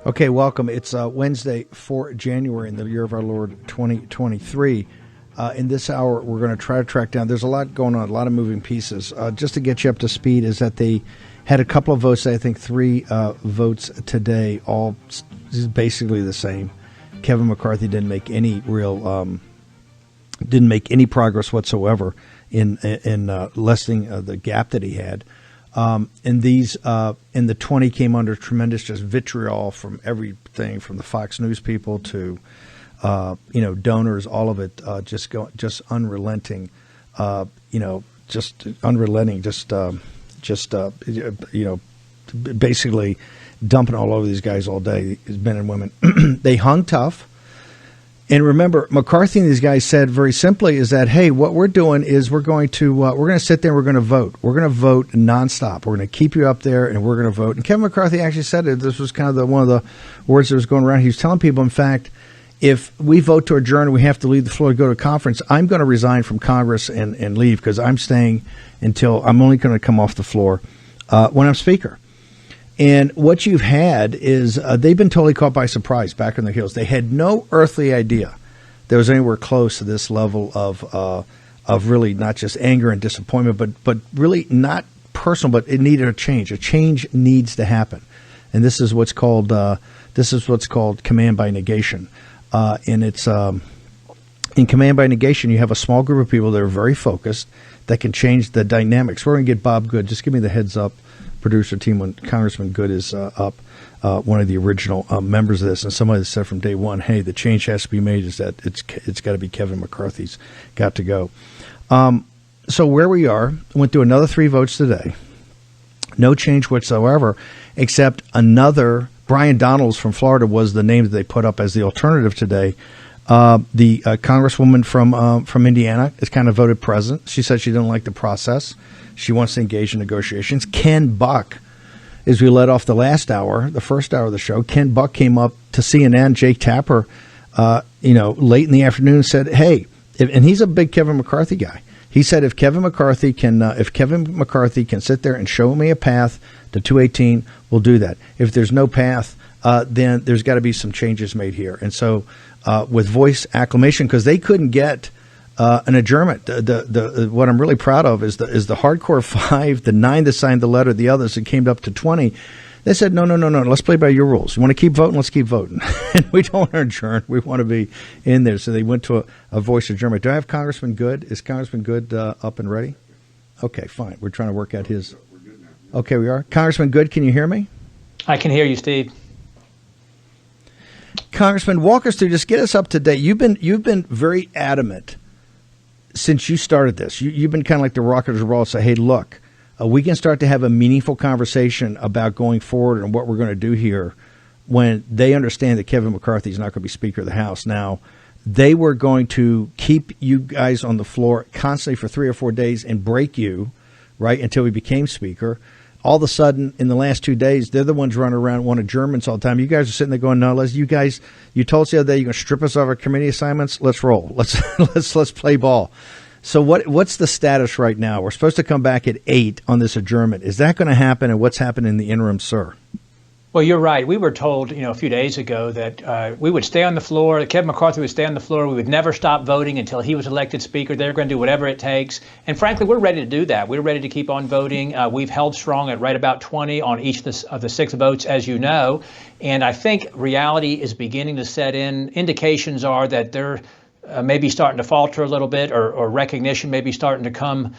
Okay, welcome. It's Wednesday, 4 January in the year of our Lord 2023. In this hour, we're going to try to track down. There's a lot going on, a lot of moving pieces. Just to get you up to speed is that they had a couple of votes, I think 3 votes today, all basically the same. Kevin McCarthy didn't make any real, didn't make any progress whatsoever in lessening the gap that he had. And these, and the 20 came under tremendous just vitriol from everything, from the Fox News people to, donors, all of it, just unrelenting, just unrelenting, basically dumping all over these guys all day, these men and women. They hung tough. And remember, McCarthy and these guys said very simply is that, hey, what we're doing is we're going to sit there and we're going to vote. We're going to vote nonstop. We're going to keep you up there and we're going to vote. And Kevin McCarthy actually said it. This was kind of one of the words that was going around. He was telling people, in fact, if we vote to adjourn and we have to leave the floor to go to conference, I'm going to resign from Congress and leave because I'm staying until I'm only going to come off the floor when I'm Speaker. And what you've had is they've been totally caught by surprise back on their heels. They had no earthly idea there was anywhere close to this level of really not just anger and disappointment, but really not personal, but it needed a change. A change needs to happen. And this is what's called command by negation. And it's in command by negation, you have a small group of people that are very focused that can change the dynamics. We're going to get Bob Good. Just give me the heads up. Producer team when Congressman Good is up, one of the original members of this, and somebody that said from day one, hey, the change has to be made is that it's got to be Kevin McCarthy's got to go. So where we are, went through another 3 votes today. No change whatsoever, except another, Brian Donalds from Florida was the name that they put up as the alternative today. The Congresswoman from Indiana is kind of voted present. She said she didn't like the process. She wants to engage in negotiations. Ken Buck, as we led off the first hour of the show, Ken Buck came up to CNN, Jake Tapper, late in the afternoon and said, hey, and he's a big Kevin McCarthy guy. He said, if Kevin McCarthy can sit there and show me a path to 218, we'll do that. If there's no path, then there's got to be some changes made here. And so with voice acclamation, because they couldn't get an adjournment. The what I'm really proud of is the hardcore 5, the 9 that signed the letter, the others that came up to 20. They said, no, let's play by your rules. You want to keep voting? Let's keep voting. And we don't want to adjourn. We want to be in there. So they went to a voice adjournment. Do I have Congressman Good? Is Congressman Good up and ready? Okay, fine. We're trying to work out his. Okay, we are. Congressman Good, can you hear me? I can hear you, Steve. Congressman, walk us through. Just get us up to date. You've been very adamant since you started this. You've been kind of like the rocket to roll. Say, hey, look, we can start to have a meaningful conversation about going forward and what we're going to do here when they understand that Kevin McCarthy is not going to be Speaker of the House. Now, they were going to keep you guys on the floor constantly for 3 or 4 days and break you, right, until we became Speaker. All of a sudden, in the last 2 days, they're the ones running around wanting adjournments all the time. You guys are sitting there going, no, you told us the other day you're going to strip us of our committee assignments. Let's roll. Let's play ball. So what's the status right now? We're supposed to come back at 8 on this adjournment. Is that going to happen, and what's happened in the interim, sir? Well, you're right. We were told, a few days ago that we would stay on the floor. That Kevin McCarthy would stay on the floor. We would never stop voting until he was elected Speaker. They're going to do whatever it takes. And frankly, we're ready to do that. We're ready to keep on voting. We've held strong at right about 20 on each of the 6 votes, as you know. And I think reality is beginning to set in. Indications are that they're maybe starting to falter a little bit, or recognition may be starting to come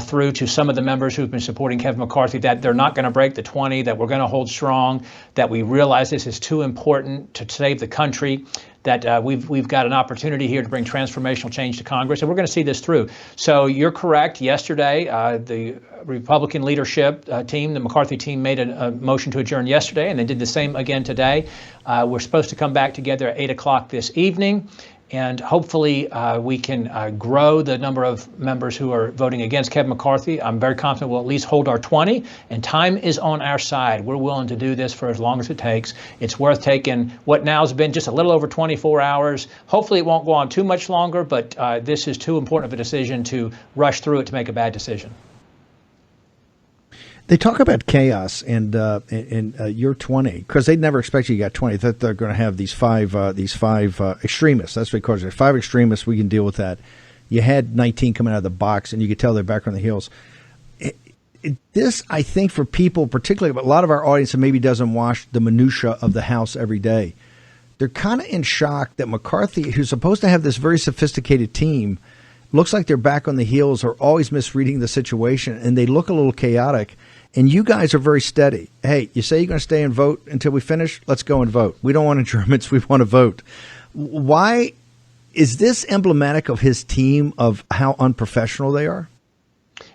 through to some of the members who've been supporting Kevin McCarthy, that they're not going to break the 20, that we're going to hold strong, that we realize this is too important to save the country, that we've got an opportunity here to bring transformational change to Congress, and we're going to see this through. So you're correct. Yesterday, the Republican leadership team, the McCarthy team, made a motion to adjourn yesterday, and they did the same again today. We're supposed to come back together at 8 o'clock this evening. And hopefully we can grow the number of members who are voting against Kevin McCarthy. I'm very confident we'll at least hold our 20, and time is on our side. We're willing to do this for as long as it takes. It's worth taking what now has been just a little over 24 hours. Hopefully it won't go on too much longer, but this is too important of a decision to rush through it to make a bad decision. They talk about chaos, and you're 20 because they never expect you got 20. That they're going to have these five extremists. That's because there's 5 extremists. We can deal with that. You had 19 coming out of the box, and you could tell they're back on the heels. This, I think, for people, particularly, but a lot of our audience that maybe doesn't watch the minutia of the House every day, they're kind of in shock that McCarthy, who's supposed to have this very sophisticated team, looks like they're back on the heels or always misreading the situation, and they look a little chaotic. And you guys are very steady. Hey, you say you're going to stay and vote until we finish? Let's go and vote. We don't want adjournments. We want to vote. Why is this emblematic of his team, of how unprofessional they are?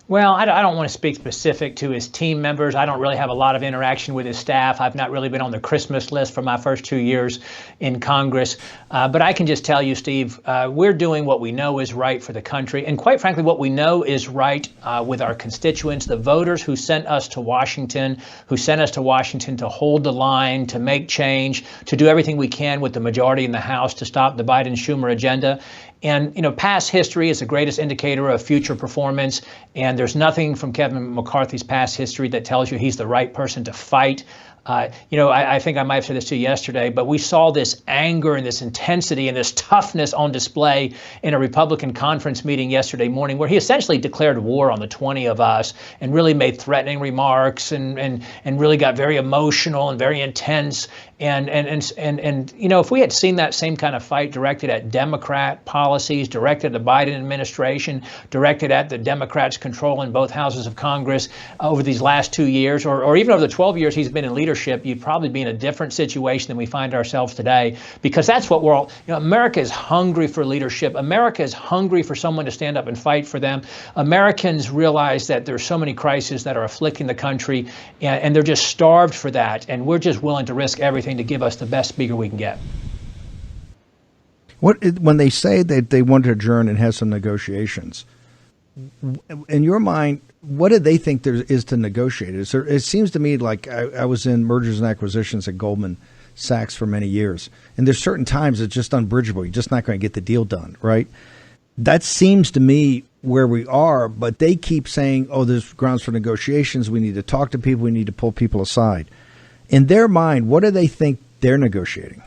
Well, I don't want to speak specific to his team members. I don't really have a lot of interaction with his staff. I've not really been on the Christmas list for my first 2 years in Congress. But I can just tell you, Steve, we're doing what we know is right for the country. And quite frankly, what we know is right with our constituents, the voters who sent us to Washington, to hold the line, to make change, to do everything we can with the majority in the House to stop the Biden-Schumer agenda. And, past history is the greatest indicator of future performance. And there's nothing from Kevin McCarthy's past history that tells you he's the right person to fight. I think I might have said this to you yesterday, but we saw this anger and this intensity and this toughness on display in a Republican conference meeting yesterday morning, where he essentially declared war on the 20 of us and really made threatening remarks and really got very emotional and very intense. And if we had seen that same kind of fight directed at Democrat policies, directed at the Biden administration, directed at the Democrats' control in both houses of Congress over these last 2 years, or even over the 12 years he's been in leadership, you'd probably be in a different situation than we find ourselves today, because that's what we're all, America is hungry for leadership. America is hungry for someone to stand up and fight for them. Americans realize that there's so many crises that are afflicting the country, and they're just starved for that. And we're just willing to risk everything to give us the best speaker we can get. When they say that they want to adjourn and have some negotiations, in your mind, what do they think there is to negotiate? It seems to me like I was in mergers and acquisitions at Goldman Sachs for many years, and there's certain times it's just unbridgeable. You're just not going to get the deal done, right? That seems to me where we are, but they keep saying, oh, there's grounds for negotiations. We need to talk to people. We need to pull people aside. In their mind, what do they think they're negotiating?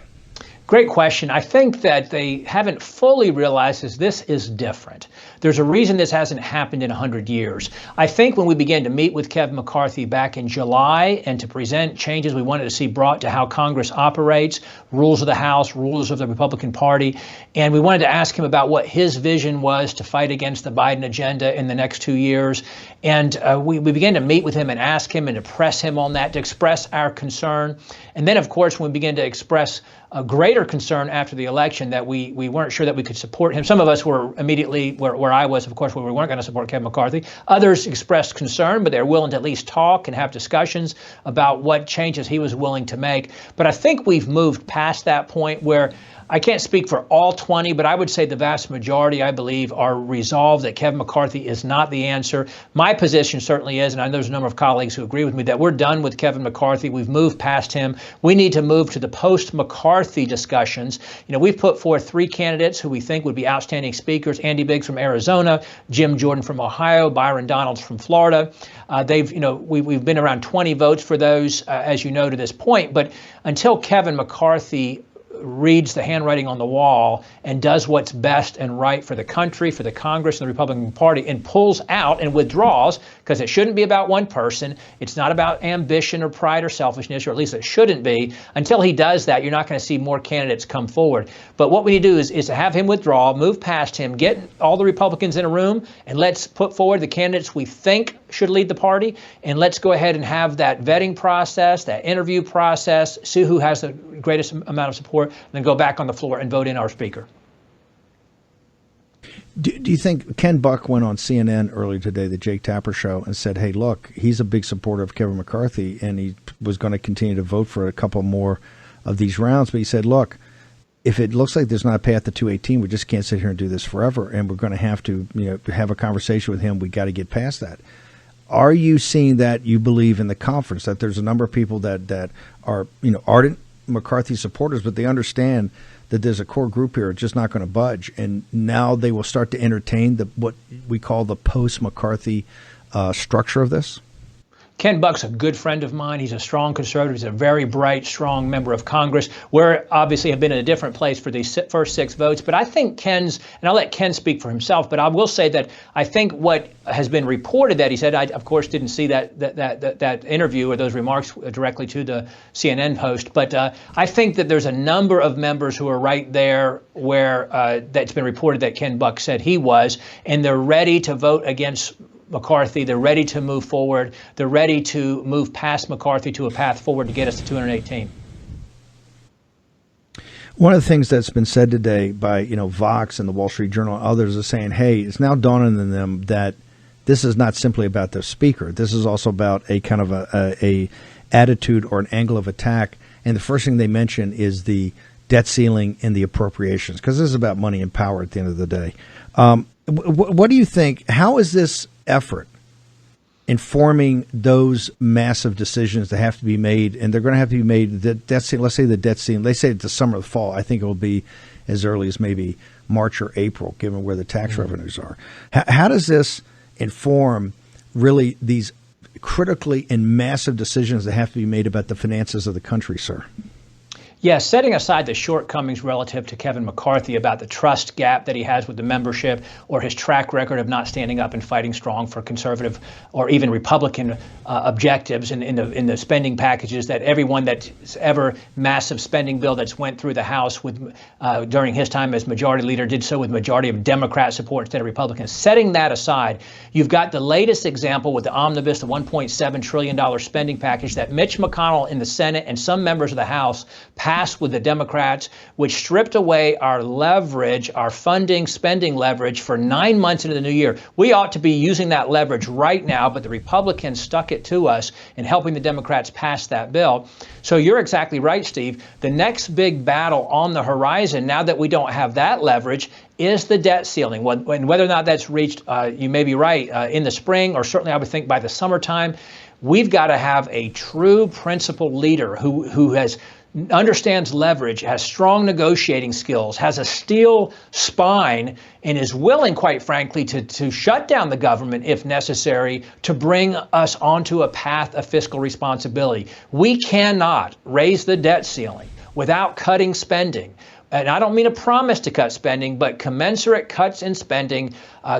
Great question. I think that they haven't fully realized is this is different. There's a reason this hasn't happened in 100 years. I think when we began to meet with Kevin McCarthy back in July and to present changes we wanted to see brought to how Congress operates, rules of the House, rules of the Republican Party, and we wanted to ask him about what his vision was to fight against the Biden agenda in the next 2 years. And we began to meet with him and ask him and to press him on that, to express our concern. And then, of course, when we began to express a greater concern after the election that we weren't sure that we could support him. Some of us were immediately where I was, of course, where we weren't going to support Kevin McCarthy. Others expressed concern, but they're willing to at least talk and have discussions about what changes he was willing to make. But I think we've moved past that point where I can't speak for all 20, but I would say the vast majority, I believe, are resolved that Kevin McCarthy is not the answer. My position certainly is, and I know there's a number of colleagues who agree with me, that we're done with Kevin McCarthy. We've moved past him. We need to move to the post-McCarthy discussions. We've put forth 3 candidates who we think would be outstanding speakers: Andy Biggs from Arizona, Jim Jordan from Ohio, Byron Donalds from Florida. We've been around 20 votes for those, as you know, to this point. But until Kevin McCarthy reads the handwriting on the wall and does what's best and right for the country, for the Congress and the Republican Party, and pulls out and withdraws, because it shouldn't be about one person. It's not about ambition or pride or selfishness, or at least it shouldn't be. Until he does that, you're not going to see more candidates come forward. But what we need to do is to have him withdraw, move past him, get all the Republicans in a room, and let's put forward the candidates we think should lead the party. And let's go ahead and have that vetting process, that interview process, see who has the greatest amount of support, and then go back on the floor and vote in our speaker. Do you think Ken Buck went on CNN earlier today, the Jake Tapper show, and said, hey, look, he's a big supporter of Kevin McCarthy, and he was going to continue to vote for a couple more of these rounds. But he said, look, if it looks like there's not a path to 218, we just can't sit here and do this forever, and we're going to have to have a conversation with him. We got to get past that. Are you seeing that you believe in the conference, that there's a number of people that are ardent McCarthy supporters, but they understand that there's a core group here just not going to budge, and now they will start to entertain what we call the post-McCarthy structure of this? Ken Buck's a good friend of mine. He's a strong conservative. He's a very bright, strong member of Congress. We're obviously have been in a different place for these first 6 votes. But I think Ken's, and I'll let Ken speak for himself, but I will say that I think what has been reported that he said, I, of course, didn't see that interview or those remarks directly to the CNN post. But I think that there's a number of members who are right there where that's been reported that Ken Buck said he was, and they're ready to vote against McCarthy. They're ready to move forward. They're ready to move past McCarthy to a path forward to get us to 218. One of the things that's been said today by, Vox and the Wall Street Journal and others is saying, hey, it's now dawning on them that this is not simply about the speaker. This is also about a kind of a attitude or an angle of attack. And the first thing they mention is the debt ceiling and the appropriations, because this is about money and power at the end of the day. What do you think? How is this effort informing those massive decisions that have to be made, and they're going to have to be made? The debt ceiling, let's say the debt ceiling, they say it's the summer or the fall. I think it will be as early as maybe March or April, given where the tax revenues are. How does this inform really these critically and massive decisions that have to be made about the finances of the country, sir? Yeah, setting aside the shortcomings relative to Kevin McCarthy about the trust gap that he has with the membership or his track record of not standing up and fighting strong for conservative or even Republican objectives in the spending packages that everyone that's ever massive spending bill that's went through the House with during his time as majority leader did so with majority of Democrat support instead of Republicans. Setting that aside, you've got the latest example with the omnibus, the $1.7 trillion spending package that Mitch McConnell in the Senate and some members of the House passed with the Democrats, which stripped away our leverage, our funding, spending leverage for 9 months into the new year. We ought to be using that leverage right now, but the Republicans stuck it to us in helping the Democrats pass that bill. So you're exactly right, Steve. The next big battle on the horizon, now that we don't have that leverage, is the debt ceiling. And whether or not that's reached, you may be right, in the spring, or certainly I would think by the summertime, we've got to have a true principled leader who understands leverage, has strong negotiating skills, has a steel spine, and is willing, quite frankly, to shut down the government if necessary to bring us onto a path of fiscal responsibility. We cannot raise the debt ceiling without cutting spending. And I don't mean a promise to cut spending, but commensurate cuts in spending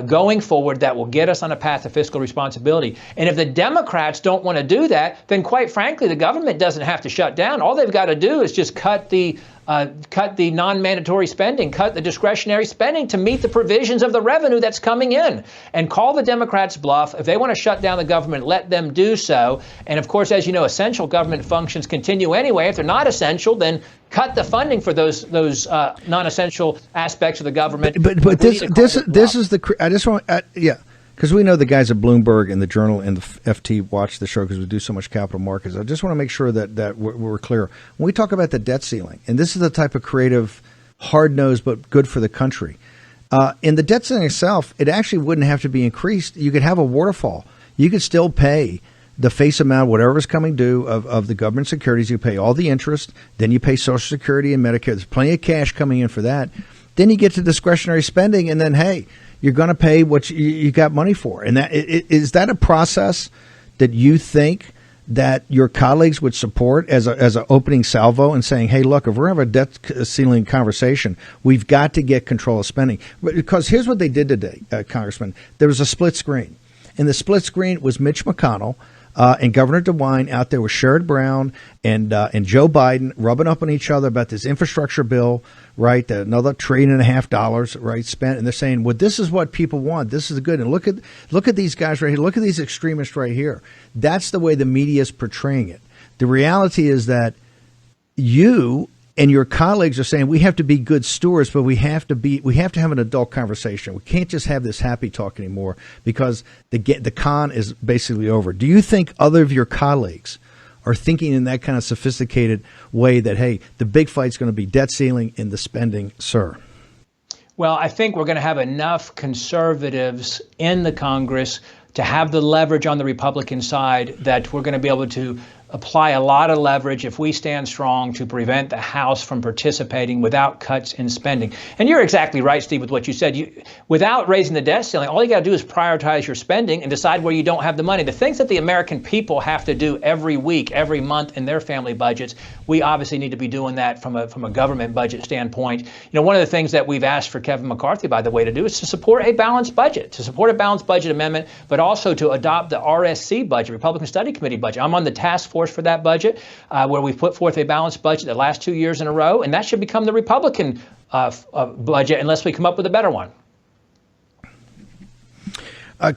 going forward that will get us on a path of fiscal responsibility. And if the Democrats don't want to do that, then quite frankly, the government doesn't have to shut down. All they've got to do is just cut the non-mandatory spending, cut the discretionary spending to meet the provisions of the revenue that's coming in, and call the Democrats bluff. If they want to shut down the government, let them do so. And of course, as you know, essential government functions continue anyway. If they're not essential, then cut the funding for those non-essential aspects of the government. But this is the I just want because we know the guys at Bloomberg and the Journal and the FT watch the show because we do so much capital markets. I just want to make sure that we're clear when we talk about the debt ceiling, and this is the type of creative, hard-nosed but good for the country. In the debt ceiling itself, it actually wouldn't have to be increased. You could have a waterfall. You could still pay the face amount, whatever is coming due of the government securities. You pay all the interest, then you pay Social Security and Medicare. There's plenty of cash coming in for that. Then you get to discretionary spending, and then, hey, you're going to pay what you got money for. And that is that a process that you think that your colleagues would support as an opening salvo and saying, hey, look, if we're going to have a debt ceiling conversation, we've got to get control of spending? Because here's what they did today, Congressman. There was a split screen. And the split screen was Mitch McConnell and Governor DeWine out there with Sherrod Brown and Joe Biden rubbing up on each other about this infrastructure bill, right? Another $1.5 trillion, right, spent. And they're saying, well, this is what people want. This is good. And look at these guys right here. Look at these extremists right here. That's the way the media is portraying it. The reality is that you and your colleagues are saying we have to be good stewards, but we have to have an adult conversation. We can't just have this happy talk anymore because the con is basically over. Do you think other of your colleagues are thinking in that kind of sophisticated way that, hey, the big fight's going to be debt ceiling and the spending, sir? Well, I think we're going to have enough conservatives in the Congress to have the leverage on the Republican side that we're going to be able to apply a lot of leverage if we stand strong to prevent the House from participating without cuts in spending. And you're exactly right, Steve, with what you said. Without raising the debt ceiling, all you got to do is prioritize your spending and decide where you don't have the money. The things that the American people have to do every week, every month in their family budgets, we obviously need to be doing that from a government budget standpoint. One of the things that we've asked for Kevin McCarthy, by the way, to do is to support a balanced budget, amendment, but also to adopt the RSC budget, Republican Study Committee budget. I'm on the task force for that budget, where we've put forth a balanced budget the last 2 years in a row, and that should become the Republican budget unless we come up with a better one.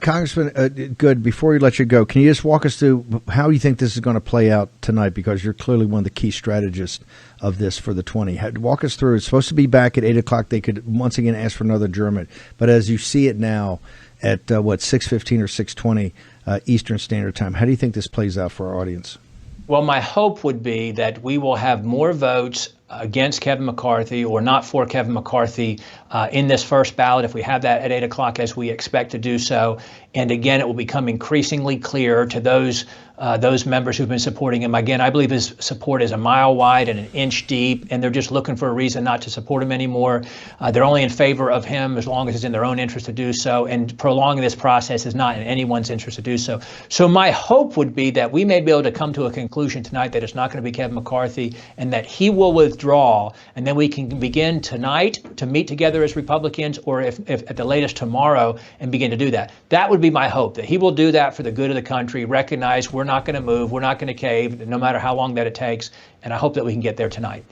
Congressman, good. Before we let you go, can you just walk us through how you think this is going to play out tonight? Because you're clearly one of the key strategists of this for the 20. Walk us through. It's supposed to be back at 8 o'clock. They could once again ask for another adjournment. But as you see it now at, 6:15 or 6:20 Eastern Standard Time, how do you think this plays out for our audience? Well, my hope would be that we will have more votes against Kevin McCarthy or not for Kevin McCarthy in this first ballot if we have that at 8 o'clock as we expect to do so. And again, it will become increasingly clear to those members who've been supporting him. Again, I believe his support is a mile wide and an inch deep, and they're just looking for a reason not to support him anymore. They're only in favor of him as long as it's in their own interest to do so, and prolonging this process is not in anyone's interest to do so. So my hope would be that we may be able to come to a conclusion tonight that it's not going to be Kevin McCarthy and that he will withdraw, and then we can begin tonight to meet together as Republicans, or if at the latest tomorrow, and begin to do that. That would be my hope, that he will do that for the good of the country, recognize we're not going to move, we're not going to cave, no matter how long that it takes, and I hope that we can get there tonight.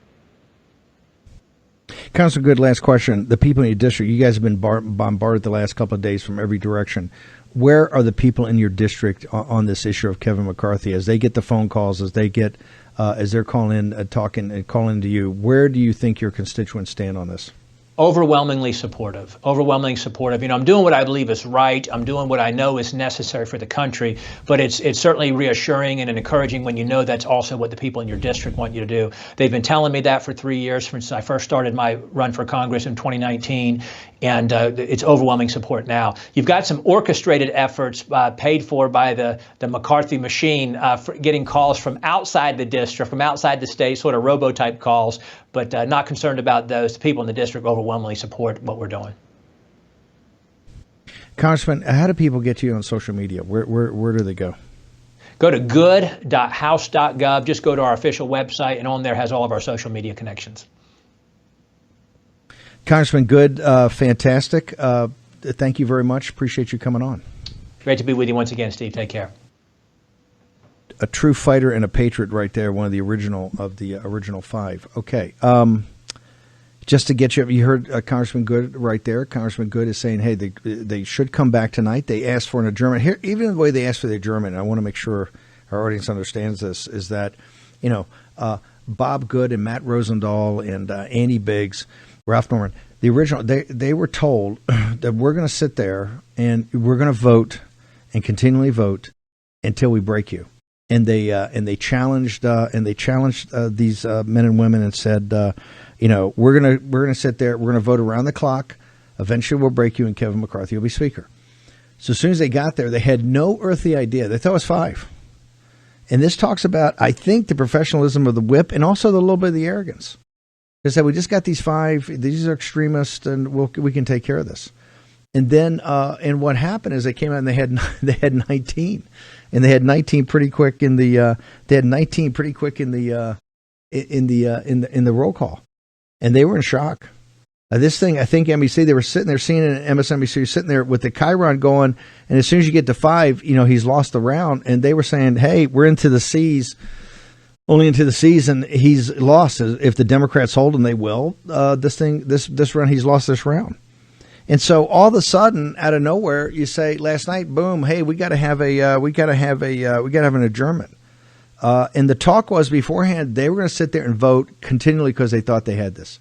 Councilman Good, last question. The people in your district, you guys have been bombarded the last couple of days from every direction. Where are the people in your district on this issue of Kevin McCarthy? As they get the phone calls, as they're calling in, talking and calling to you, where do you think your constituents stand on this? Overwhelmingly supportive. I'm doing what I believe is right. I'm doing what I know is necessary for the country, but it's certainly reassuring and encouraging when you know that's also what the people in your district want you to do. They've been telling me that for 3 years since I first started my run for Congress in 2019, and it's overwhelming support now. You've got some orchestrated efforts paid for by the McCarthy machine, for getting calls from outside the district, from outside the state, sort of robo-type calls, but not concerned about those. The people in the district overwhelmingly support what we're doing. Congressman, how do people get to you on social media? Where do they go? Go to good.house.gov. Just go to our official website, and on there has all of our social media connections. Congressman Good, fantastic. Thank you very much. Appreciate you coming on. Great to be with you once again, Steve. Take care. A true fighter and a patriot right there, one of the original five. Okay. Just to get you heard Congressman Good right there. Congressman Good is saying, hey, they should come back tonight. They asked for an adjournment. Here, even the way they asked for the adjournment, I want to make sure our audience understands this, is that, Bob Good and Matt Rosendahl and Andy Biggs, Ralph Norman, the original, they were told that we're going to sit there and we're going to vote and continually vote until we break you. And they challenged these men and women and said, we're gonna sit there, we're gonna vote around the clock. Eventually, we'll break you, and Kevin McCarthy will be Speaker. So as soon as they got there, they had no earthly idea. They thought it was 5. And this talks about, I think, the professionalism of the whip and also the little bit of the arrogance. They said, we just got these 5. These are extremists, and we can take care of this. And then, and what happened is they came out and they had 19, and they had 19 pretty quick in the roll call, and they were in shock. This thing, I think NBC, they were sitting there seeing it, and MSNBC was sitting there with the Chiron going, and as soon as you get to 5, he's lost the round, and they were saying, hey, we're into the C's. Only into the C's, and he's lost. If the Democrats hold him, they will. This round, he's lost this round. And so all of a sudden, out of nowhere, you say last night, boom, hey, we got to have an adjournment. And the talk was beforehand they were going to sit there and vote continually because they thought they had this.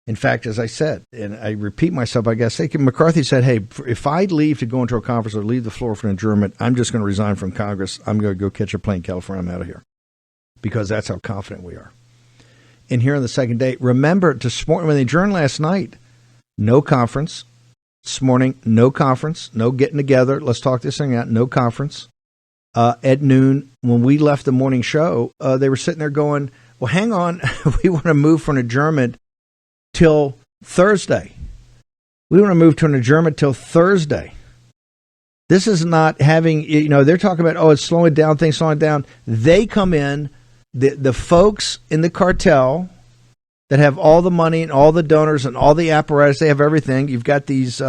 In fact, as I said, and I repeat myself, I guess, McCarthy said, hey, if I leave to go into a conference or leave the floor for an adjournment, I'm just going to resign from Congress. I'm going to go catch a plane in California. I'm out of here. Because that's how confident we are. And here on the second day, remember, when they adjourned last night, no conference. This morning, no conference, no getting together. Let's talk this thing out. No conference. at noon when we left the morning show. They were sitting there going, well, hang on, we want to move for an adjournment till Thursday. We want to move to an adjournment till Thursday. This is not having, they're talking about, it's slowing down, things slowing down. They come in, the folks in the cartel that have all the money and all the donors and all the apparatus, they have everything. You've got these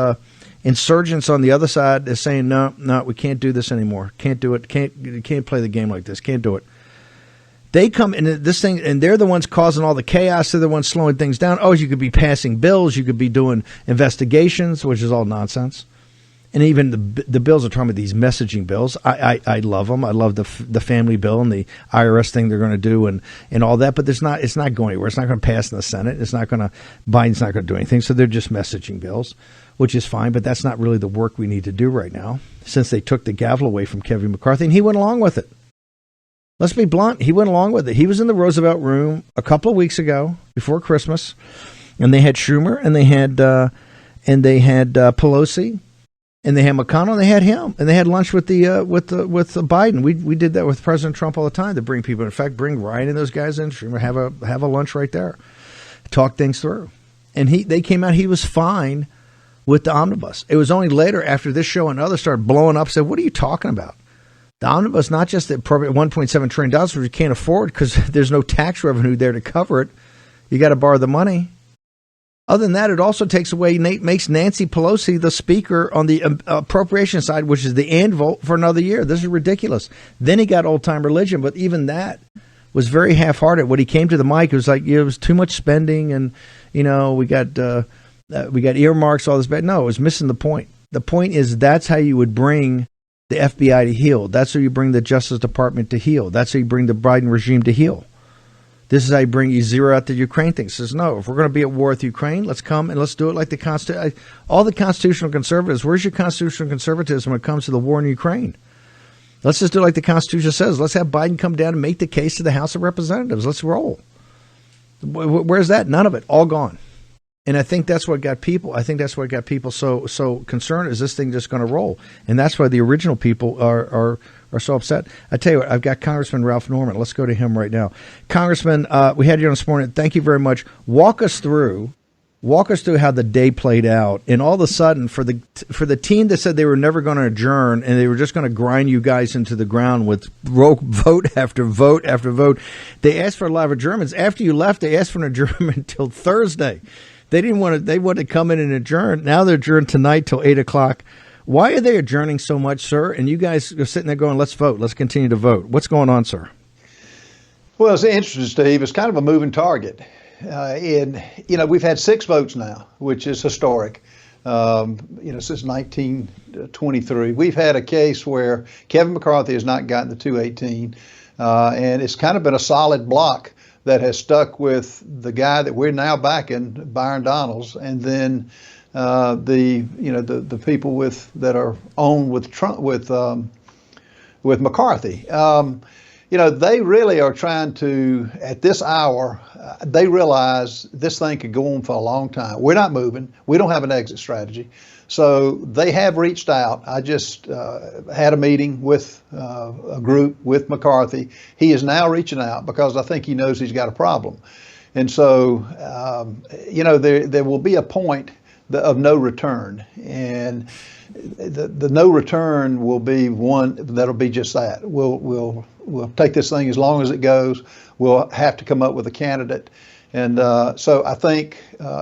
insurgents on the other side that's saying, no, we can't do this anymore. Can't do it. Can't play the game like this. Can't do it. They come in this thing, and they're the ones causing all the chaos. They're the ones slowing things down. Oh, you could be passing bills. You could be doing investigations, which is all nonsense. And even the bills are talking about these messaging bills. I love them. I love the family bill and the IRS thing they're going to do and all that. But it's not going anywhere. It's not going to pass in the Senate. Biden's not going to do anything. So they're just messaging bills, which is fine. But that's not really the work we need to do right now, since they took the gavel away from Kevin McCarthy, and he went along with it. Let's be blunt. He went along with it. He was in the Roosevelt Room a couple of weeks ago before Christmas, and they had Schumer, and they had Pelosi, and they had McConnell, and they had him, and they had lunch with Biden. We did that with President Trump all the time to bring people. In fact, bring Ryan and those guys in. Schumer have a lunch right there, talk things through, and they came out. He was fine with the omnibus. It was only later after this show and others started blowing up. Said, "What are you talking about? The omnibus, not just the appropriate $1.7 trillion, which you can't afford because there's no tax revenue there to cover it. You got to borrow the money. Other than that, it also takes away, makes Nancy Pelosi the speaker on the appropriation side, which is the anvil for another year. This is ridiculous. Then he got old-time religion, but even that was very half-hearted. When he came to the mic, it was like, it was too much spending, and, we got earmarks, all this. But no, it was missing the point. The point is that's how you would bring the FBI to heel. That's how you bring the Justice Department to heel. That's how you bring the Biden regime to heel. This is how you zero out the Ukraine thing. Says, no, if we're going to be at war with Ukraine, let's come and let's do it like all the constitutional conservatives. Where's your constitutional conservatism when it comes to the war in Ukraine? Let's just do it like the Constitution says. Let's have Biden come down and make the case to the House of Representatives. Let's roll. Where's that? None of it. All gone. And I think that's what got people. So concerned. Is this thing just going to roll? And that's why the original people are so upset. I tell you what, I've got Congressman Ralph Norman. Let's go to him right now. Congressman, we had you on this morning. Thank you very much. Walk us through how the day played out. And all of a sudden, for the team that said they were never going to adjourn and they were just going to grind you guys into the ground with vote after vote after vote, they asked for a lot of adjournments. After you left, they asked for an adjournment until Thursday. They wanted to come in and adjourn. Now they're adjourned tonight till 8:00. Why are they adjourning so much, sir? And you guys are sitting there going, let's vote. Let's continue to vote. What's going on, sir? Well, it's interesting, Steve. It's kind of a moving target. We've had 6 votes now, which is historic. Since 1923. We've had a case where Kevin McCarthy has not gotten the 218, and it's kind of been a solid block that has stuck with the guy that we're now backing, Byron Donalds, and then the people that are on with Trump with McCarthy. They really are trying to, at this hour, they realize this thing could go on for a long time. We're not moving. We don't have an exit strategy. So they have reached out. I just had a meeting with a group with McCarthy. He is now reaching out because I think he knows he's got a problem. And so, there will be a point of no return. And the no return will be one that'll be just that. We'll take this thing as long as it goes. We'll have to come up with a candidate. And so I think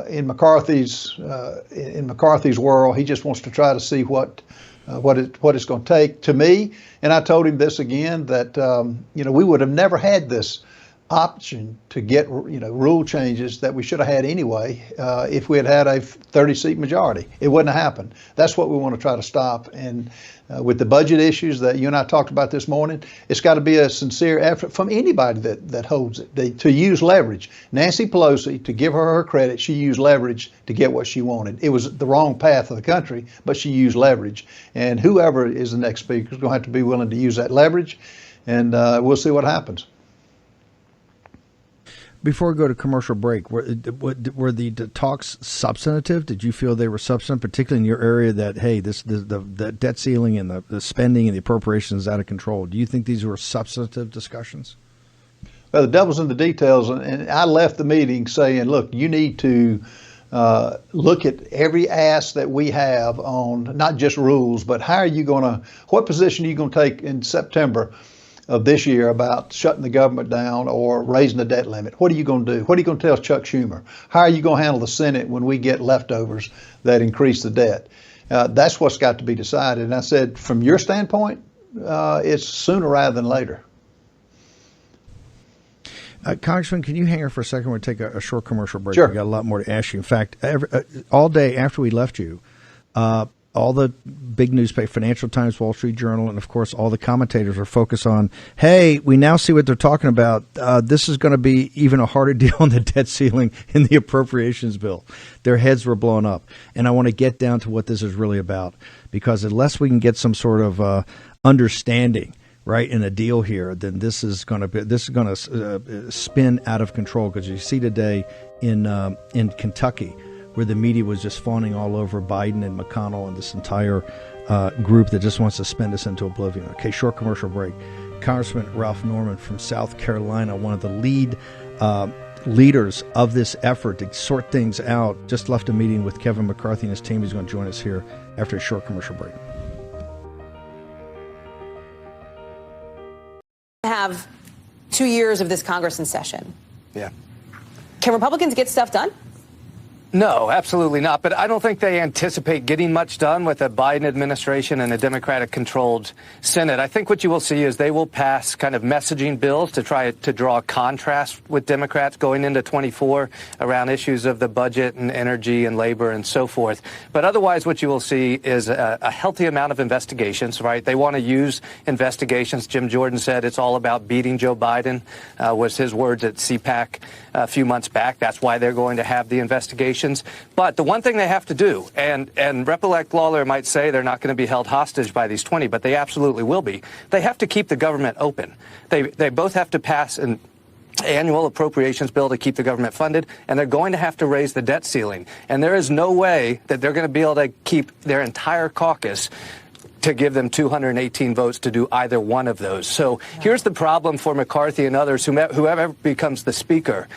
in McCarthy's world, he just wants to try to see what it's going to take. To me, and I told him this again, that we would have never had this option to get rule changes that we should have had anyway if we had had a 30-seat majority. It wouldn't have happened. That's what we want to try to stop. And with the budget issues that you and I talked about this morning, it's got to be a sincere effort from anybody that holds it to use leverage. Nancy Pelosi, to give her credit, she used leverage to get what she wanted. It was the wrong path of the country, but she used leverage. And whoever is the next speaker is going to have to be willing to use that leverage, and we'll see what happens. Before we go to commercial break, were the talks substantive? Did you feel they were substantive, particularly in your area, that, hey, the debt ceiling and the spending and the appropriations is out of control? Do you think these were substantive discussions? Well, the devil's in the details, and I left the meeting saying, look, you need to look at every ask that we have on not just rules, but what position are you going to take in September of this year about shutting the government down or raising the debt limit? What are you going to do? What are you going to tell Chuck Schumer? How are you going to handle the Senate when we get leftovers that increase the debt? That's what's got to be decided. And I said, from your standpoint, it's sooner rather than later. Congressman, can you hang on for a second? We'll take a short commercial break. Sure. We've got a lot more to ask you. In fact, all day after we left you, all the big newspaper, Financial Times, Wall Street Journal, and of course all the commentators are focused on, hey, we now see what they're talking about. This is going to be even a harder deal on the debt ceiling in the appropriations bill. Their heads were blown up. And I want to get down to what this is really about, because unless we can get some sort of understanding, right, in a deal here, then this is going to spin out of control. Because you see today in Kentucky, where the media was just fawning all over Biden and McConnell and this entire group that just wants to spin us into oblivion. Okay, short commercial break. Congressman Ralph Norman from South Carolina, one of the leaders of this effort to sort things out, just left a meeting with Kevin McCarthy and his team. He's going to join us here after a short commercial break. Have 2 years of this Congress in session. Yeah. Can Republicans get stuff done? No, absolutely not. But I don't think they anticipate getting much done with a Biden administration and a Democratic-controlled Senate. I think what you will see is they will pass kind of messaging bills to try to draw a contrast with Democrats going into 24 around issues of the budget and energy and labor and so forth. But otherwise, what you will see is a healthy amount of investigations, right? They want to use investigations. Jim Jordan said it's all about beating Joe Biden, was his words at CPAC a few months back. That's why they're going to have the investigation. But the one thing they have to do, and Rep-elect Lawler might say they're not going to be held hostage by these 20, but they absolutely will be. They have to keep the government open. They both have to pass an annual appropriations bill to keep the government funded, and they're going to have to raise the debt ceiling. And there is no way that they're going to be able to keep their entire caucus to give them 218 votes to do either one of those. So here's the problem for McCarthy and others, whoever becomes the speaker.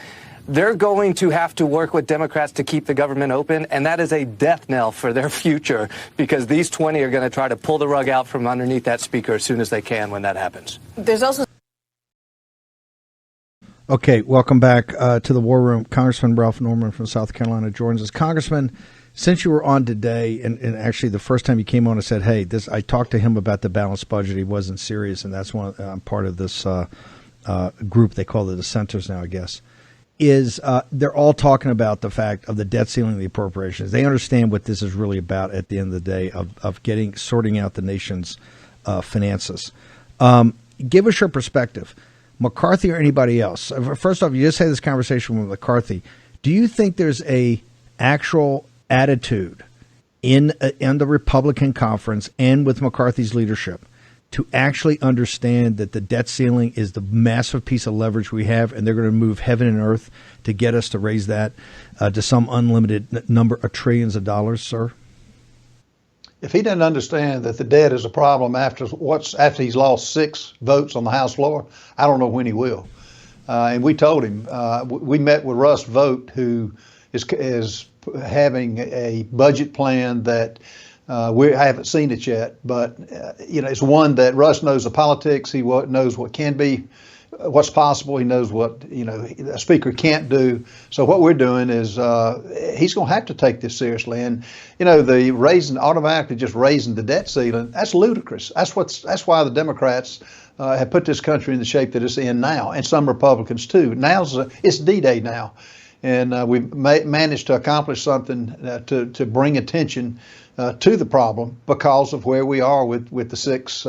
They're going to have to work with Democrats to keep the government open, and that is a death knell for their future, because these 20 are going to try to pull the rug out from underneath that speaker as soon as they can when that happens. There's also... Okay, welcome back to the War Room. Congressman Ralph Norman from South Carolina joins us. Congressman, since you were on today, and actually the first time you came on and said, hey, I talked to him about the balanced budget. He wasn't serious, and that's I'm part of this group. They call the dissenters now, I guess. They're all talking about the fact of the debt ceiling and the appropriations. They understand what this is really about at the end of the day, of sorting out the nation's finances. Give us your perspective, McCarthy or anybody else. First off, you just had this conversation with McCarthy. Do you think there's a actual attitude in the Republican conference and with McCarthy's leadership to actually understand that the debt ceiling is the massive piece of leverage we have, and they're going to move heaven and earth to get us to raise that to some unlimited number of trillions of dollars, sir? If he doesn't understand that the debt is a problem after he's lost 6 votes on the House floor, I don't know when he will. And we told him, we met with Russ Vought, who is having a budget plan that I haven't seen it yet, but it's one that Russ knows the politics. He knows what can be, what's possible. He knows what a speaker can't do. So what we're doing is he's going to have to take this seriously. And the automatically just raising the debt ceiling, that's ludicrous. That's why the Democrats have put this country in the shape that it's in now, and some Republicans too. It's D-Day now, and we've managed to accomplish something to bring attention to the problem because of where we are with the 6,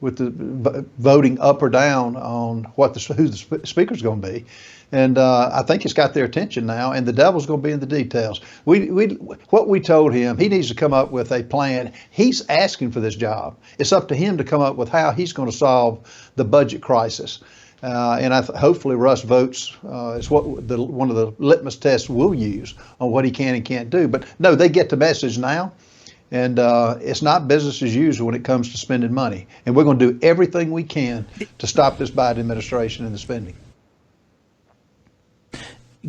with the voting up or down on who the speaker's going to be. And I think it's got their attention now, and the devil's going to be in the details. What we told him, he needs to come up with a plan. He's asking for this job. It's up to him to come up with how he's going to solve the budget crisis. And hopefully Russ votes is what one of the litmus tests we'll use on what he can and can't do. But no, they get the message now. And it's not business as usual when it comes to spending money. And we're going to do everything we can to stop this Biden administration and the spending.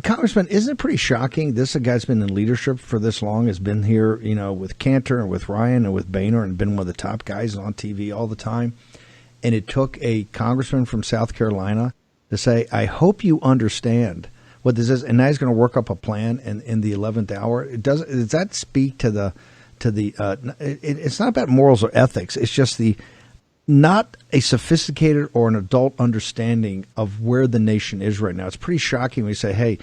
Congressman, isn't it pretty shocking? This guy's been in leadership for this long, has been here, with Cantor and with Ryan and with Bannon, and been one of the top guys on TV all the time. And it took a congressman from South Carolina to say, I hope you understand what this is. And now he's going to work up a plan in the 11th hour. Does that speak to the it's not about morals or ethics. It's just not a sophisticated or an adult understanding of where the nation is right now. It's pretty shocking when you say, hey,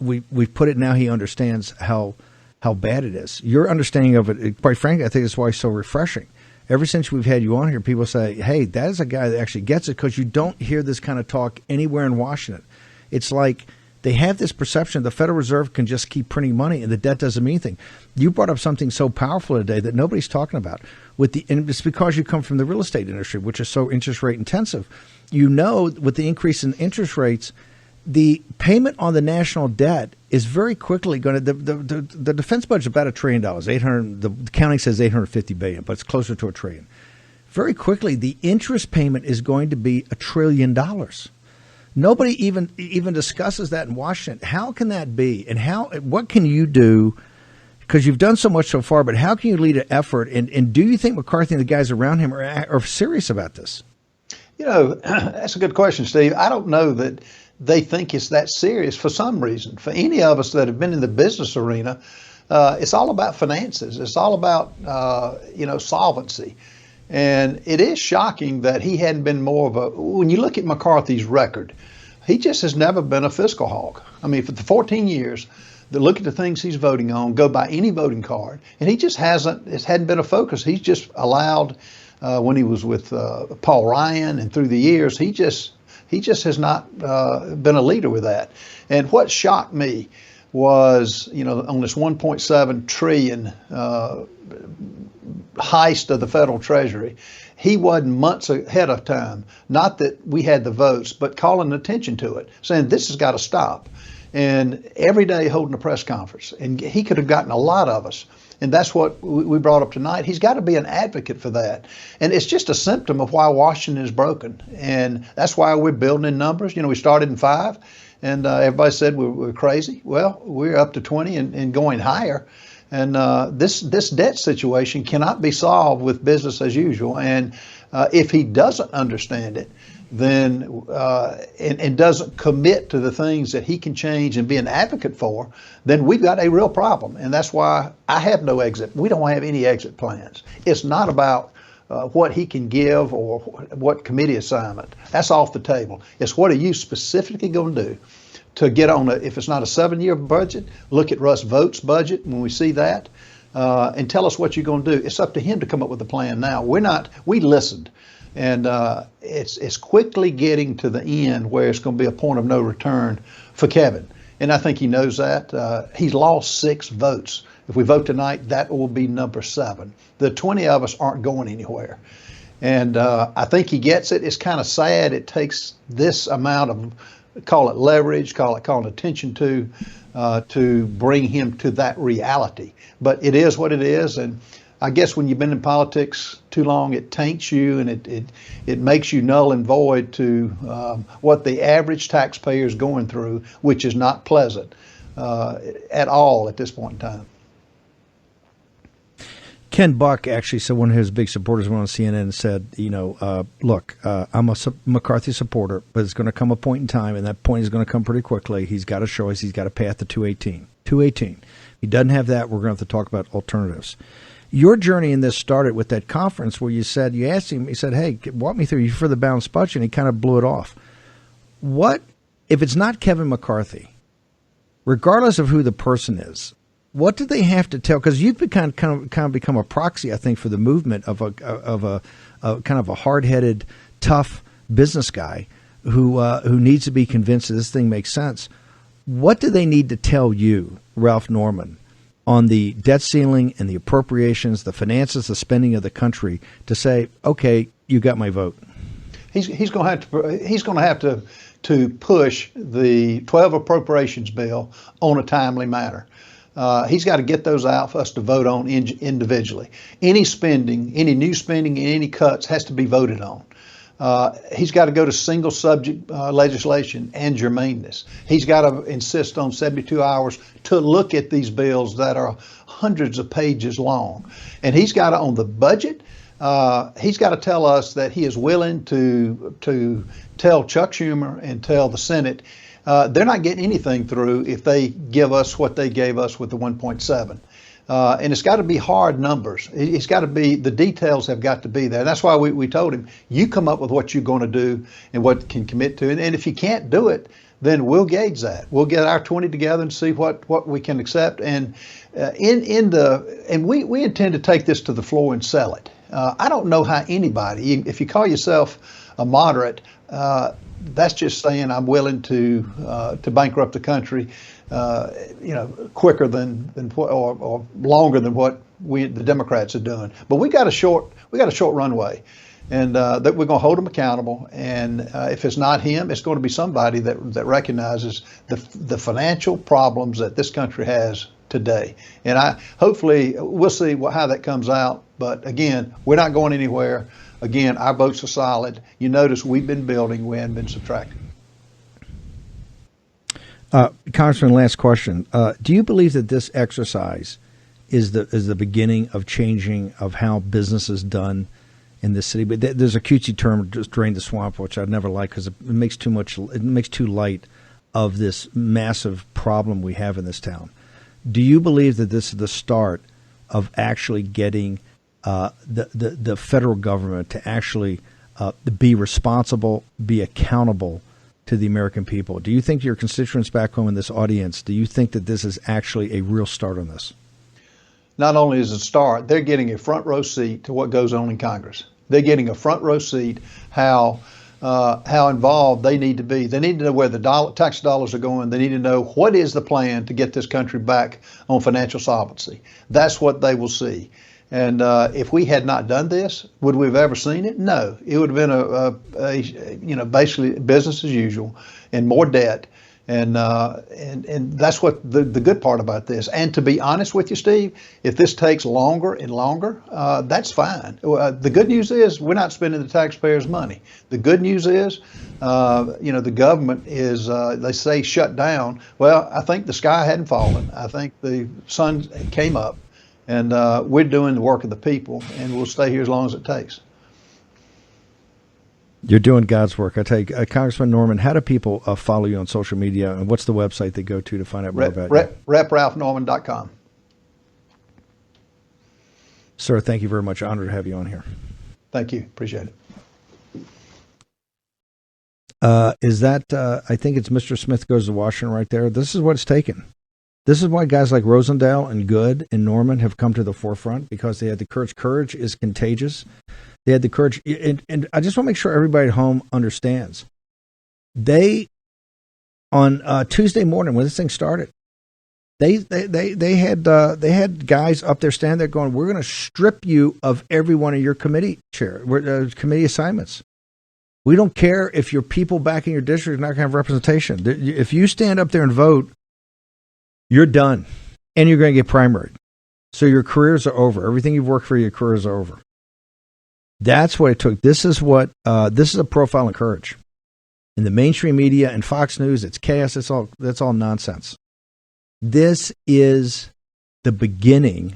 we've put it now. He understands how bad it is. Your understanding of it, quite frankly, I think that's why it's so refreshing. Ever since we've had you on here, people say, hey, that is a guy that actually gets it, because you don't hear this kind of talk anywhere in Washington. It's like they have this perception the Federal Reserve can just keep printing money and the debt doesn't mean anything. You brought up something so powerful today that nobody's talking about. And it's because you come from the real estate industry, which is so interest rate intensive. With the increase in interest rates, the payment on the national debt is very quickly going to the defense budget is about $1 trillion. The counting says $850 billion, but it's closer to $1 trillion. Very quickly, the interest payment is going to be $1 trillion. Nobody even discusses that in Washington. How can that be? And what can you do? Because you've done so much so far, but how can you lead an effort? And do you think McCarthy and the guys around him are serious about this? That's a good question, Steve. I don't know that they think it's that serious for some reason. For any of us that have been in the business arena, it's all about finances. It's all about, solvency. And it is shocking that he hadn't been more of when you look at McCarthy's record, he just has never been a fiscal hawk. I mean, for the 14 years, look at the things he's voting on, go by any voting card, and he just hadn't been a focus. He's just allowed, when he was with Paul Ryan and through the years, he just has not been a leader with that. And what shocked me was, on this 1.7 trillion heist of the federal treasury, he wasn't months ahead of time. Not that we had the votes, but calling attention to it, saying this has got to stop. And every day holding a press conference. And he could have gotten a lot of us. And that's what we brought up tonight. He's got to be an advocate for that. And it's just a symptom of why Washington is broken. And that's why we're building in numbers. We started in 5, and everybody said we're crazy. Well, we're up to 20 and going higher. And this debt situation cannot be solved with business as usual. And if he doesn't understand it, then and doesn't commit to the things that he can change and be an advocate for, then we've got a real problem. And that's why I have no exit. We don't have any exit plans. It's not about what he can give or what committee assignment. That's off the table. It's what are you specifically going to do to get on if it's not a 7-year budget, look at Russ Vogt's budget when we see that, and tell us what you're going to do. It's up to him to come up with a plan now. We listened. And it's quickly getting to the end where it's going to be a point of no return for Kevin. And I think he knows that. He's lost 6 votes. If we vote tonight, that will be number 7. The 20 of us aren't going anywhere. And I think he gets it. It's kind of sad it takes this amount of, call it leverage, calling attention to bring him to that reality. But it is what it is. And I guess when you've been in politics too long, it taints you and it makes you null and void to what the average taxpayer is going through, which is not pleasant at all at this point in time. Ken Buck actually said, one of his big supporters went on CNN and said, look, I'm a McCarthy supporter, but it's going to come a point in time, and that point is going to come pretty quickly. He's got to show us he's got a path to 218. 218. If he doesn't have that, we're going to have to talk about alternatives. Your journey in this started with that conference where you asked him, he said, hey, walk me through you for the balanced budget, and he kind of blew it off. What, if it's not Kevin McCarthy, regardless of who the person is, what do they have to tell? Because you've kind of become a proxy, I think, for the movement of a kind of a hard-headed, tough business guy who needs to be convinced that this thing makes sense. What do they need to tell you, Ralph Norman, on the debt ceiling and the appropriations, the finances, the spending of the country to say, okay, you got my vote? He's going to have to push the 12 appropriations bill on a timely manner. He's got to get those out for us to vote on individually. Any spending, any new spending, any cuts has to be voted on. He's got to go to single subject legislation and germaneness. He's got to insist on 72 hours to look at these bills that are hundreds of pages long. And he's got to, on the budget, he's got to tell us that he is willing to tell Chuck Schumer and tell the Senate they're not getting anything through if they give us what they gave us with the 1.7. And it's got to be hard numbers. It's got to be, the details have got to be there. That's why we told him, you come up with what you're going to do and what you can commit to. And if you can't do it, then we'll gauge that. We'll get our 20 together and see what we can accept. And we intend to take this to the floor and sell it. I don't know how anybody, if you call yourself a moderate, that's just saying I'm willing to bankrupt the country, quicker than or longer than what the Democrats are doing. But we got a short runway, and that we're going to hold him accountable. And if it's not him, it's going to be somebody that recognizes the financial problems that this country has today. And hopefully we'll see how that comes out. But again, we're not going anywhere. Again, our votes are solid. You notice we've been building, we haven't been subtracting. Congressman, last question. Do you believe that this exercise is the beginning of changing of how business is done in this city? But there's a cutesy term, just drain the swamp, which I'd never like because it makes too light of this massive problem we have in this town. Do you believe that this is the start of actually getting the federal government to actually be responsible, be accountable to the American people? Do you think your constituents back home in this audience, do you think that this is actually a real start on this? Not only is it a start, they're getting a front row seat to what goes on in Congress. They're getting a front row seat how involved they need to be. They need to know where the tax dollars are going. They need to know what is the plan to get this country back on financial solvency. That's what they will see. And if we had not done this, would we have ever seen it? No. It would have been basically business as usual and more debt. And that's what the good part about this. And to be honest with you, Steve, if this takes longer and longer, that's fine. The good news is we're not spending the taxpayers' money. The good news is, the government is, they say, shut down. Well, I think the sky hadn't fallen. I think the sun came up. And we're doing the work of the people, and we'll stay here as long as it takes. You're doing God's work. I tell you, Congressman Norman, how do people follow you on social media, and what's the website they go to find out more about you? RepRalphNorman.com. Sir, thank you very much. Honored to have you on here. Thank you. Appreciate it. Is that, I think it's Mr. Smith Goes to Washington right there. This is what it's taken. This is why guys like Rosendale and Good and Norman have come to the forefront, because they had the courage. Courage is contagious. They had the courage. And I just want to make sure everybody at home understands. They, on Tuesday morning when this thing started, they had guys up there standing there going, we're going to strip you of every one of your committee committee assignments. We don't care if your people back in your district are not going to have representation. If you stand up there and vote, you're done, and you're going to get primaried. So your careers are over. Everything you've worked for, your careers are over. That's what it took. This is a profile in courage. In the mainstream media and Fox News, it's chaos. That's all nonsense. This is the beginning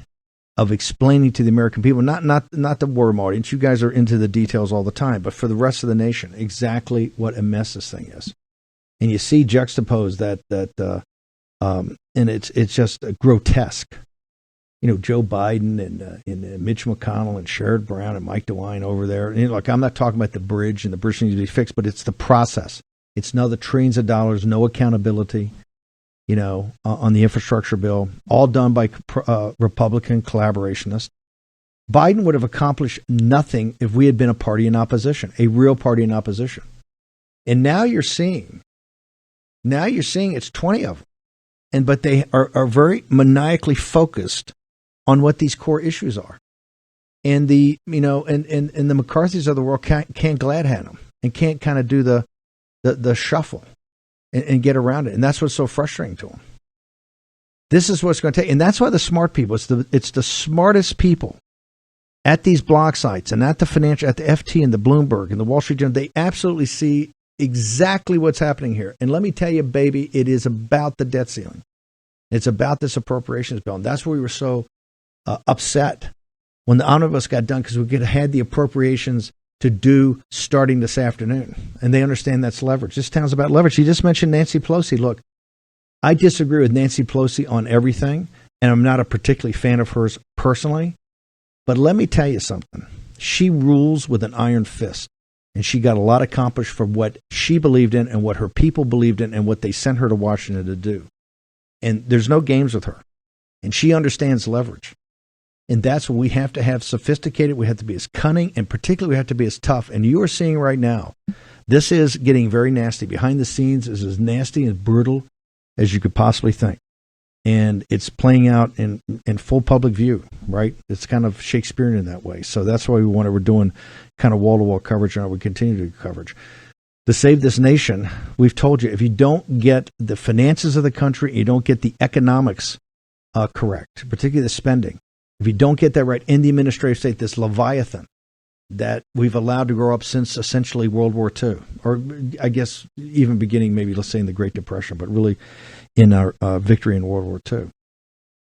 of explaining to the American people, not the war audience. You guys are into the details all the time, but for the rest of the nation, exactly what a mess this thing is. And you see juxtaposed and it's just grotesque. Joe Biden and Mitch McConnell and Sherrod Brown and Mike DeWine over there. And I'm not talking about the bridge, and the bridge needs to be fixed, but it's the process. It's now the trillions of dollars, no accountability, on the infrastructure bill, all done by Republican collaborationists. Biden would have accomplished nothing if we had been a party in opposition, a real party in opposition. And now you're seeing it's 20 of them. But they are very maniacally focused on what these core issues are. And the McCarthys of the world can't glad hand them. and can't kind of do the shuffle and get around it. And that's what's so frustrating to them. This is what's going to take. And that's why the smart people, it's the smartest people at these block sites and at the FT and the Bloomberg and the Wall Street Journal, they absolutely see exactly what's happening here. And let me tell you, baby, it is about the debt ceiling. It's about this appropriations bill. And that's why we were so upset when the omnibus got done, because we could have had the appropriations to do starting this afternoon. And they understand that's leverage. This town's about leverage. You just mentioned Nancy Pelosi. Look, I disagree with Nancy Pelosi on everything, and I'm not a particularly fan of hers personally. But let me tell you something. She rules with an iron fist, and she got a lot accomplished for what she believed in and what her people believed in and what they sent her to Washington to do. And there's no games with her. And she understands leverage. And that's what we have to have sophisticated. We have to be as cunning, and particularly we have to be as tough. And you are seeing right now, this is getting very nasty. Behind the scenes is as nasty and brutal as you could possibly think. And it's playing out in full public view, right? It's kind of Shakespearean in that way. So that's why we're doing kind of wall-to-wall coverage, and we continue to do coverage. To save this nation, we've told you, if you don't get the finances of the country, you don't get the economics correct, particularly the spending. If you don't get that right in the administrative state, this Leviathan that we've allowed to grow up since essentially World War II, or I guess even beginning maybe, let's say, in the Great Depression, but really in our victory in World War II.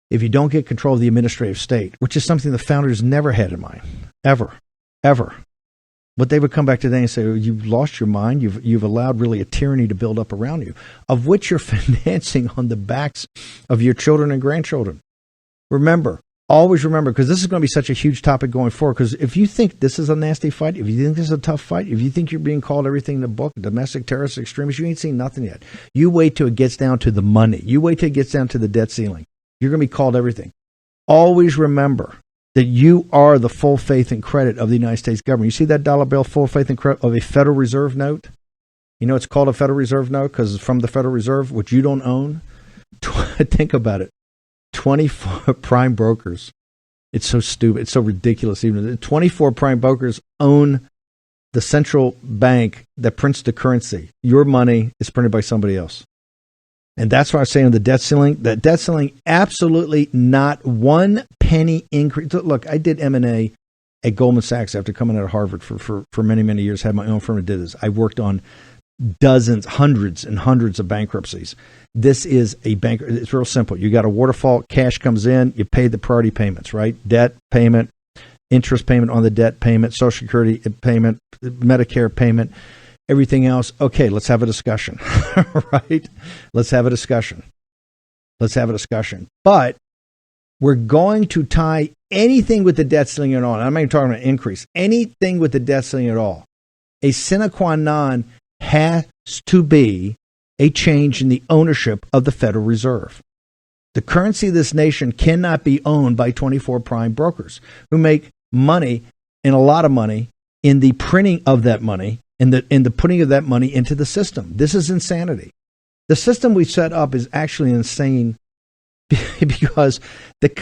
If you don't get control of the administrative state, which is something the founders never had in mind, ever, but they would come back today and say, oh, you've lost your mind. You've allowed really a tyranny to build up around you, of which you're financing on the backs of your children and grandchildren. Always remember, because this is going to be such a huge topic going forward, because if you think this is a nasty fight, if you think this is a tough fight, if you think you're being called everything in the book, domestic terrorist extremist, you ain't seen nothing yet. You wait till it gets down to the money. You wait till it gets down to the debt ceiling. You're going to be called everything. Always remember that you are the full faith and credit of the United States government. You see that dollar bill, full faith and credit of a Federal Reserve note? You know it's called a Federal Reserve note because it's from the Federal Reserve, which you don't own. Think about it. 24 prime brokers. It's so stupid. It's so ridiculous. Even 24 prime brokers own the central bank that prints the currency. Your money is printed by somebody else. And that's why I'm saying the debt ceiling, that debt ceiling, absolutely not one penny increase. Look, I did M&A at Goldman Sachs after coming out of Harvard for many, many years, had my own firm and did this. I worked on dozens, hundreds and hundreds of bankruptcies. This is a bank. It's real simple. You got a waterfall, cash comes in, you pay the priority payments, right? Debt payment, interest payment on the debt payment, Social Security payment, Medicare payment, everything else. Okay, let's have a discussion, right? Let's have a discussion. But we're going to tie anything with the debt ceiling at all. I'm not even talking about increase. Anything with the debt ceiling at all. A sine qua non has to be a change in the ownership of the Federal Reserve. The currency of this nation cannot be owned by 24 prime brokers who make money, and a lot of money, in the printing of that money and the putting of that money into the system. This is insanity. The system we set up is actually insane because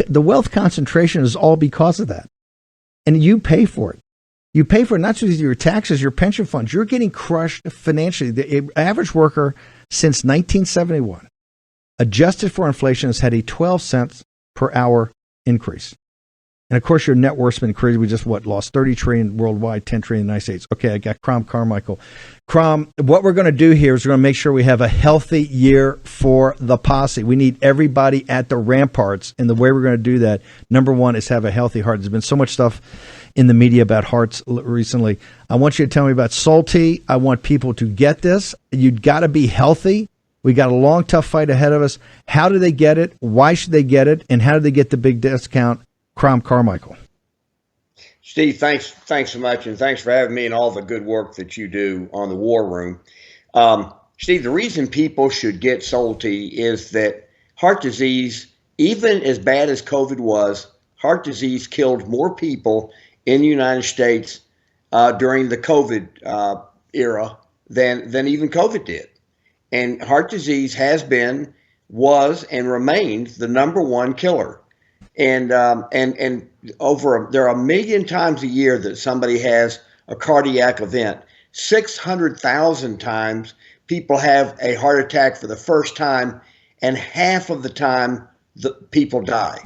the wealth concentration is all because of that. And you pay for it. You pay for it not just with your taxes, your pension funds. You're getting crushed financially. The average worker since 1971, adjusted for inflation, has had a 12 cents per hour increase. And of course, your net worth's been crazy. We just lost 30 trillion worldwide, 10 trillion in the United States. Okay, I got Crom, Carmichael. Crom, what we're going to do here is we're going to make sure we have a healthy year for the posse. We need everybody at the ramparts. And the way we're going to do that, number one, is have a healthy heart. There's been so much stuff in the media about hearts recently. I want you to tell me about Salty. I want people to get this. You've got to be healthy. We got a long, tough fight ahead of us. How do they get it? Why should they get it? And how do they get the big discount? Crom, Carmichael. Steve, thanks so much, and thanks for having me and all the good work that you do on the War Room. Steve, the reason people should get Salty is that heart disease, even as bad as COVID was, heart disease killed more people in the United States during the COVID era than even COVID did. And heart disease has been, was, and remains the number one killer. And there are a million times a year that somebody has a cardiac event. 600,000 times people have a heart attack for the first time, and half of the time the people die.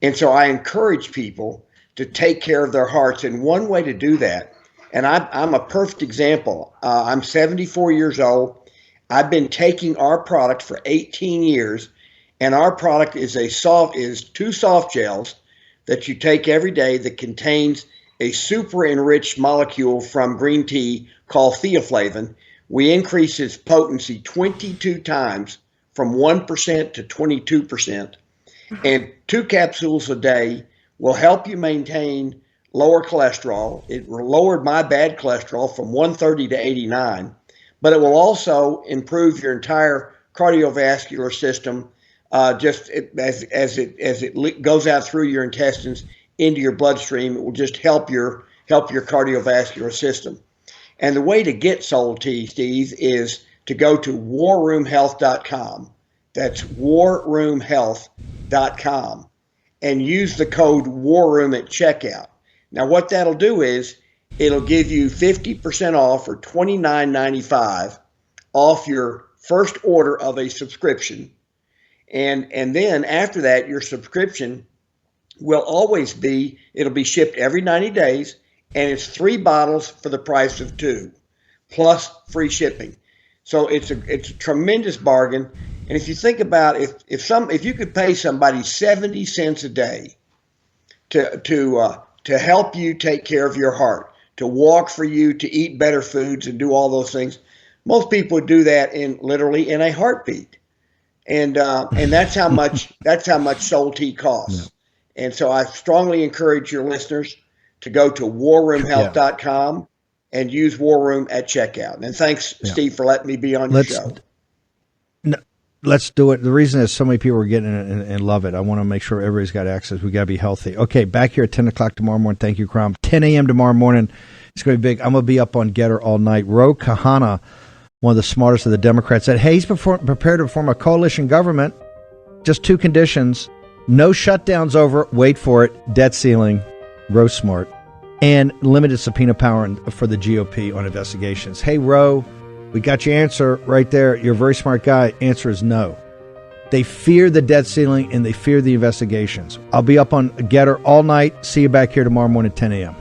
And so I encourage people to take care of their hearts. And one way to do that, and I'm a perfect example. I'm 74 years old. I've been taking our product for 18 years, and our product is two soft gels that you take every day that contains a super enriched molecule from green tea called theaflavin. We increase its potency 22 times from 1% to 22%. And 2 capsules a day will help you maintain lower cholesterol. It lowered my bad cholesterol from 130 to 89, but it will also improve your entire cardiovascular system. Just as it goes out through your intestines into your bloodstream, it will just help your cardiovascular system. And the way to get Soul Tea, Steve, is to go to warroomhealth.com. That's warroomhealth.com, and use the code WARROOM at checkout. Now, what that'll do is it'll give you 50% off, or $29.95 off your first order of a subscription. And then after that, your subscription will always it'll be shipped every 90 days, and it's 3 bottles for the price of 2, plus free shipping. So it's a tremendous bargain. And if you think about if you could pay somebody 70 cents a day to help you take care of your heart, to walk for you, to eat better foods and do all those things, most people would do that literally in a heartbeat. And that's how much Soul Tea costs. Yeah. And so I strongly encourage your listeners to go to warroomhealth.com and use War Room at checkout. And thanks, Steve, for letting me be on your show. Let's do it. The reason is so many people are getting it and love it. I want to make sure everybody's got access. We got to be healthy. Okay, back here at 10 o'clock tomorrow morning. Thank you, Crom. 10 a.m. tomorrow morning. It's going to be big. I'm going to be up on Getter all night. Ro Kahana, one of the smartest of the Democrats, said, hey, he's prepared to form a coalition government. Just 2 conditions. No shutdowns over, wait for it, debt ceiling, Ro smart, and limited subpoena power for the GOP on investigations. Hey, Ro, we got your answer right there. You're a very smart guy. Answer is no. They fear the debt ceiling and they fear the investigations. I'll be up on Getter all night. See you back here tomorrow morning at 10 a.m.